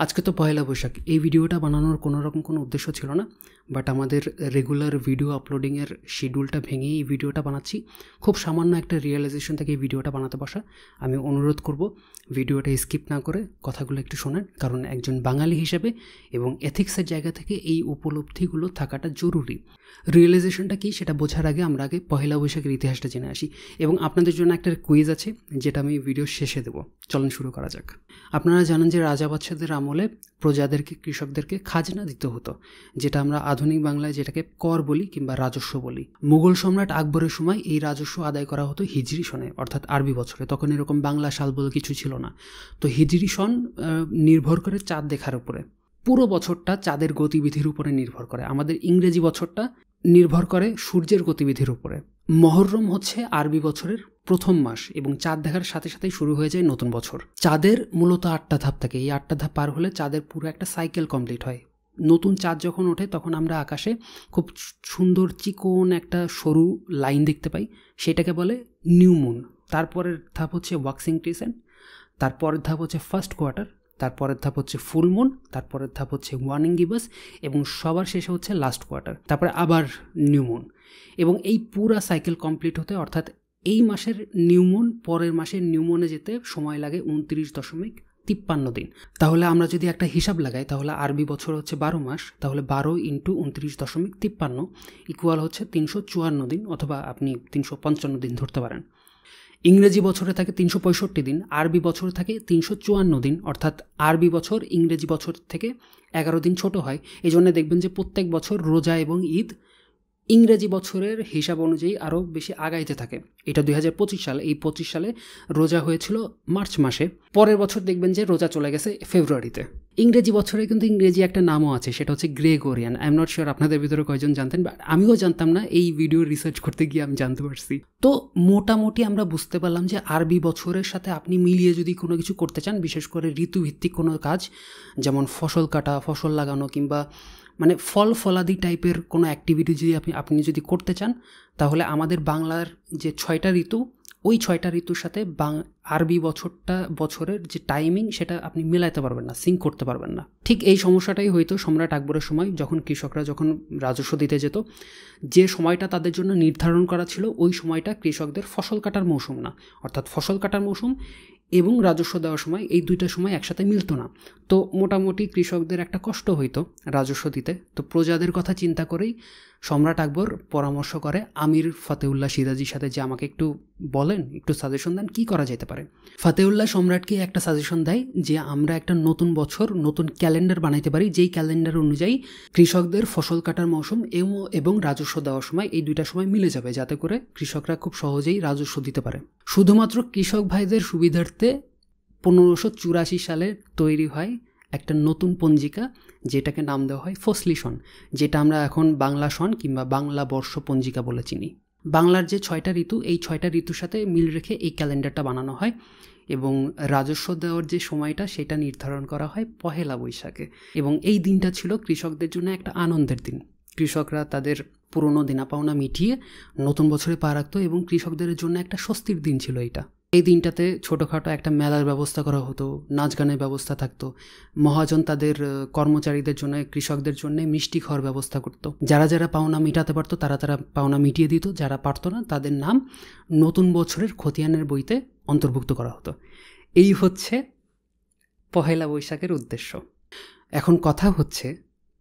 আজকে তো পয়লা বৈশাখ। এই ভিডিওটা বানানোর কোনো রকম কোনো উদ্দেশ্য ছিল না, বাট আমাদের রেগুলার ভিডিও আপলোডিংয়ের শিডিউলটা ভেঙেই এই ভিডিওটা বানাচ্ছি। খুব সামান্য একটা রিয়েলাইজেশন থেকে এই ভিডিওটা বানাতে বসা। আমি অনুরোধ করব ভিডিওটা স্কিপ না করে কথাগুলো একটু শোনেন, কারণ একজন বাঙালি হিসেবে এবং এথিক্সের জায়গা থেকে এই উপলব্ধিগুলো থাকাটা জরুরি। রিয়েলাইজেশনটা কী সেটা বোঝার আগে আমরা আগে পয়লা বৈশাখের ইতিহাসটা জেনে আসি, এবং আপনাদের জন্য একটা কুইজ আছে যেটা আমি ভিডিও শেষে দেবো। চলুন শুরু করা যাক। আপনারা জানেন যে রাজা বাদশাদের আমলে প্রজাদেরকে, কৃষকদেরকে খাজনা দিতে হতো, যেটা আমরা আধুনিক বাংলায় যেটাকে কর বলি কিংবা রাজস্ব বলি। মুঘল সম্রাট আকবরের সময় এই রাজস্ব আদায় করা হতো হিজরি সনে, অর্থাৎ আরবি বছরে। তখন এরকম বাংলা সাল বলে কিছু ছিল না। তো হিজরি সন নির্ভর করে চাঁদ দেখার উপরে। পুরো বছরটা চাঁদের গতিবিধির উপরে নির্ভর করে। আমাদের ইংরেজি বছরটা নির্ভর করে সূর্যের গতিবিধির উপরে। মহররম হচ্ছে আরবি বছরের প্রথম মাস এবং চাঁদ দেখার সাথে সাথেই শুরু হয়ে যায় নতুন বছর। চাঁদের মূলত 8টা ধাপ থাকে। এই 8টা ধাপ পার হলে চাঁদের পুরো একটা সাইকেল কমপ্লিট হয়। নতুন চাঁদ যখন ওঠে তখন আমরা আকাশে খুব সুন্দর চিকন একটা সরু লাইন দেখতে পাই, সেটাকে বলে নিউ মুন। তারপরের ধাপ হচ্ছে ওয়াক্সিং ক্রিসেন্ট, তারপরের ধাপ হচ্ছে ফার্স্ট কোয়ার্টার, তারপরের ধাপ হচ্ছে ফুল মুন, তারপরের ধাপ হচ্ছে ওয়ার্নিং গিবাস এবং সবার শেষে হচ্ছে লাস্ট কোয়ার্টার, তারপরে আবার নিউ মুন। এবং এই পুরা সাইকেল কমপ্লিট হতে, অর্থাৎ এই মাসের নিউ মুন পরের মাসের নিউ মুনে যেতে সময় লাগে 29.53 দিন। তাহলে আমরা যদি একটা হিসাব লাগাই, তাহলে আরবি বছর হচ্ছে 12 মাস, তাহলে 12 × 29.53 ইকুয়াল হচ্ছে 354 দিন, অথবা আপনি 355 দিন ধরতে পারেন। ইংরেজি বছরে থাকে 365 দিন, আরবি বছরে থাকে 354 দিন, অর্থাৎ আরবি বছর ইংরেজি বছর থেকে 11 দিন ছোট হয়। এই জন্য দেখবেন যে প্রত্যেক বছর রোজা এবং ঈদ ইংরেজি বছরের হিসাব অনুযায়ী আরও বেশি আগাইতে থাকে। এটা 2025 সাল। এই 25 সালে রোজা হয়েছিল মার্চ মাসে। পরের বছর দেখবেন যে রোজা চলে গেছে ফেব্রুয়ারিতে। ইংরেজি বছরে কিন্তু ইংরেজি একটা নামও আছে, সেটা হচ্ছে Gregorian. I am not sure আপনাদের ভিতরে কয়জন জানতেন, বাট আমিও জানতাম না। এই ভিডিও রিসার্চ করতে গিয়ে আমি জানতে পারছি। তো মোটামুটি আমরা বুঝতে পারলাম যে আরবি বছরের সাথে আপনি মিলিয়ে যদি কোনো কিছু করতে চান, বিশেষ করে ঋতুভিত্তিক কোনো কাজ, যেমন ফসল কাটা, ফসল লাগানো কিংবা মানে ফল ফলাদি টাইপের কোনো অ্যাক্টিভিটি যদি আপনি যদি করতে চান, তাহলে আমাদের বাংলার যে 6টা ঋতু, ওই 6টা ঋতুর সাথে আরবি বছরের যে টাইমিং সেটা আপনি মেলাইতে পারবেন না, সিঙ্ক করতে পারবেন না। ঠিক এই সমস্যাটাই হয়তো সম্রাট আকবরের সময়, যখন কৃষকরা যখন রাজস্ব দিতে যেত, যে সময়টা তাদের জন্য নির্ধারণ করা ছিল ওই সময়টা কৃষকদের ফসল কাটার মৌসুম না, অর্থাৎ ফসল কাটার মৌসুম এবং রাজস্ব দেওয়ার সময় এই দুইটা সময় একসাথে মিলতো না। তো মোটামুটি কৃষকদের একটা কষ্ট হইতো রাজস্ব দিতে। তো প্রজাদের কথা চিন্তা করেই সম্রাট আকবর পরামর্শ করে আমির ফতেউল্লাহ সিরাজির সাথে, যে আমাকে একটু বলেন, একটু সাজেশন দেন কী করা যেতে পারে। ফতেউল্লাহ সম্রাটকে একটা সাজেশন দেয় যে আমরা একটা নতুন বছর, নতুন ক্যালেন্ডার বানাইতে পারি, যেই ক্যালেন্ডার অনুযায়ী কৃষকদের ফসল কাটার মৌসুম এবং রাজস্ব দেওয়ার সময় এই দুইটা সময় মিলে যাবে, যাতে করে কৃষকরা খুব সহজেই রাজস্ব দিতে পারে। শুধুমাত্র কৃষক ভাইদের সুবিধার্থে 1584 সালে তৈরি হয় একটা নতুন পঞ্জিকা, যেটাকে নাম দেওয়া হয় ফসলি সন, যেটা আমরা এখন বাংলা সন কিংবা বাংলা বর্ষ পঞ্জিকা বলে চিনি। বাংলার যে 6টা ঋতু, এই 6টা ঋতুর সাথে মিল রেখে এই ক্যালেন্ডারটা বানানো হয় এবং রাজস্ব দেওয়ার যে সময়টা সেটা নির্ধারণ করা হয় পহেলা বৈশাখে। এবং এই দিনটা ছিল কৃষকদের জন্য একটা আনন্দের দিন। কৃষকরা তাদের পুরনো দেনা পাওনা মিটিয়ে নতুন বছরে পা রাখতো এবং কৃষকদের জন্য একটা স্বস্তির দিন ছিল এইটা। এই দিনটাতে ছোটোখাটো একটা মেলার ব্যবস্থা করা হতো, নাচ গানের ব্যবস্থা থাকতো। মহাজন তাদের কর্মচারীদের জন্য, কৃষকদের জন্য মিষ্টি খাওয়ার ব্যবস্থা করতো। যারা যারা পাওনা মিটাতে পারতো তারা পাওনা মিটিয়ে দিত, যারা পারতো না তাদের নাম নতুন বছরের খতিয়ানের বইতে অন্তর্ভুক্ত করা হতো। এই হচ্ছে পহেলা বৈশাখের উদ্দেশ্য। এখন কথা হচ্ছে,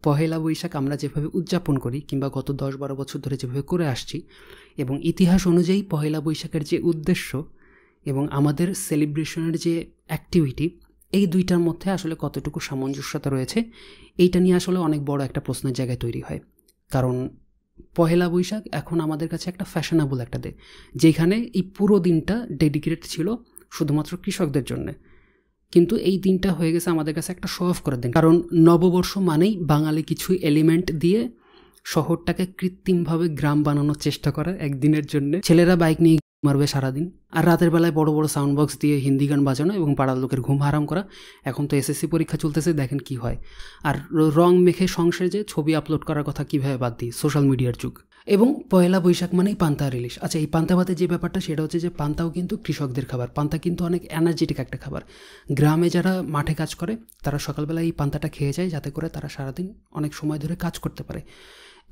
পহেলা বৈশাখ আমরা যেভাবে উদযাপন করি কিংবা গত 10-12 বছর ধরে যেভাবে করে আসছি, এবং ইতিহাস অনুযায়ী পহেলা বৈশাখের যে উদ্দেশ্য এবং আমাদের সেলিব্রেশনের যে অ্যাক্টিভিটি, এই দুইটার মধ্যে আসলে কতটুকু সামঞ্জস্যতা রয়েছে, এইটা নিয়ে আসলে অনেক বড় একটা প্রশ্নের জায়গায় তৈরি হয়। কারণ পহেলা বৈশাখ এখন আমাদের কাছে একটা ফ্যাশনেবল একটা ডে, যেখানে এই পুরো দিনটা ডেডিকেটেড ছিল শুধুমাত্র কৃষকদের জন্যে। কিন্তু এই দিনটা হয়ে গেছে আমাদের কাছে একটা শো অফ করার দিন। কারণ নববর্ষ মানেই বাঙালি কিছু এলিমেন্ট দিয়ে শহরটাকে কৃত্রিমভাবে গ্রাম বানানোর চেষ্টা করে একদিনের জন্য। ছেলেরা বাইক নিয়ে মারবে সারাদিন, আর রাতের বেলায় বড় বড় সাউন্ড বক্স দিয়ে হিন্দি গান বাজানো এবং পাড়ার লোকের ঘুম হারাম করা। এখন তো এসএসসি পরীক্ষা চলতেছে, দেখেন কি হয়। আর রং মেখে সংসারে যে ছবি আপলোড করার কথা কীভাবে বাদ দিই, সোশ্যাল মিডিয়ার যুগ। এবং পয়লা বৈশাখ মানেই পান্তা আর ইলিশ। আচ্ছা, এই পান্তা ভাতের যে ব্যাপারটা সেটা হচ্ছে যে পান্তাও কিন্তু কৃষকদের খাবার। পান্তা কিন্তু অনেক এনার্জেটিক একটা খাবার। গ্রামে যারা মাঠে কাজ করে তারা সকালবেলা এই পান্তাটা খেয়ে যায়, যাতে করে তারা সারাদিন অনেক সময় ধরে কাজ করতে পারে।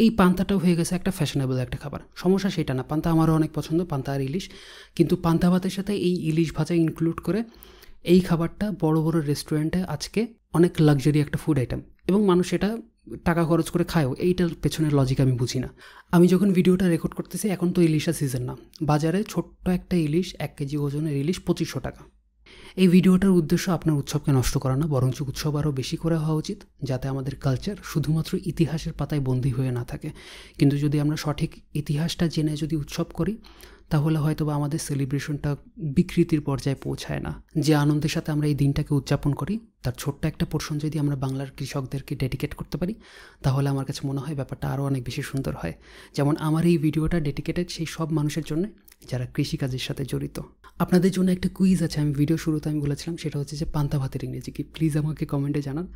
এই পান্তাটাও হয়ে গেছে একটা ফ্যাশনেবল একটা খাবার। সমস্যা সেটা না, পান্তা আমারও অনেক পছন্দ, পান্তা আর ইলিশ। কিন্তু পান্তা ভাতের সাথে এই ইলিশ ভাজা ইনক্লুড করে এই খাবারটা বড় বড় রেস্টুরেন্টে আজকে অনেক লাক্সারি একটা ফুড আইটেম, এবং মানুষ এটা টাকা খরচ করে খায়ও। এইটার পেছনের লজিক আমি বুঝি না। আমি যখন ভিডিওটা রেকর্ড করতেছি এখন তো ইলিশের সিজন না, বাজারে ছোট্ট একটা ইলিশ 1 কেজি ওজনের ইলিশ 2500 টাকা। এই ভিডিওটার উদ্দেশ্য আপনার উৎসবকে নষ্ট করা না, বরঞ্চ উৎসব আরও বেশি করে হওয়া উচিত, যাতে আমাদের কালচার শুধুমাত্র ইতিহাসের পাতায় বন্দী হয়ে না থাকে। কিন্তু যদি আমরা সঠিক ইতিহাসটা জেনে যদি উৎসব করি, তাহলে হয়তো বা আমাদের সেলিব্রেশনটা বিকৃতির পর্যায়ে পৌঁছায় না। যে আনন্দের সাথে আমরা এই দিনটাকে উদযাপন করি তার ছোট্ট একটা পোর্শন যদি আমরা বাংলার কৃষকদেরকে ডেডিকেট করতে পারি, তাহলে আমার কাছে মনে হয় ব্যাপারটা আরও অনেক বেশি সুন্দর হয়। যেমন আমার এই ভিডিওটা ডেডিকেটেড সেই সব মানুষের জন্য যারা কৃষিকাজের সাথে জড়িত। আপনাদের জন্য একটা কুইজ আছে, আমি ভিডিও শুরুতে আমি বলেছিলাম, সেটা হচ্ছে যে পান্তা ভাতের ইংরেজি কি, প্লিজ আমাকে কমেন্টে জানান।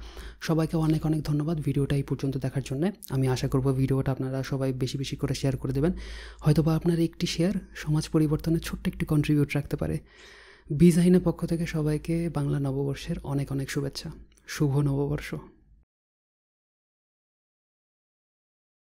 সবাইকে অনেক অনেক ধন্যবাদ ভিডিওটা এই পর্যন্ত দেখার জন্য। আমি আশা করব ভিডিওটা আপনারা সবাই বেশি বেশি করে শেয়ার করে দেবেন। হয়তোবা আপনার একটি শেয়ার সমাজ পরিবর্তনে ছোট্ট একটি কন্ট্রিবিউট রাখতে পারে। বিজাহিনের পক্ষ থেকে সবাইকে বাংলা নববর্ষের অনেক অনেক শুভেচ্ছা। শুভ নববর্ষ।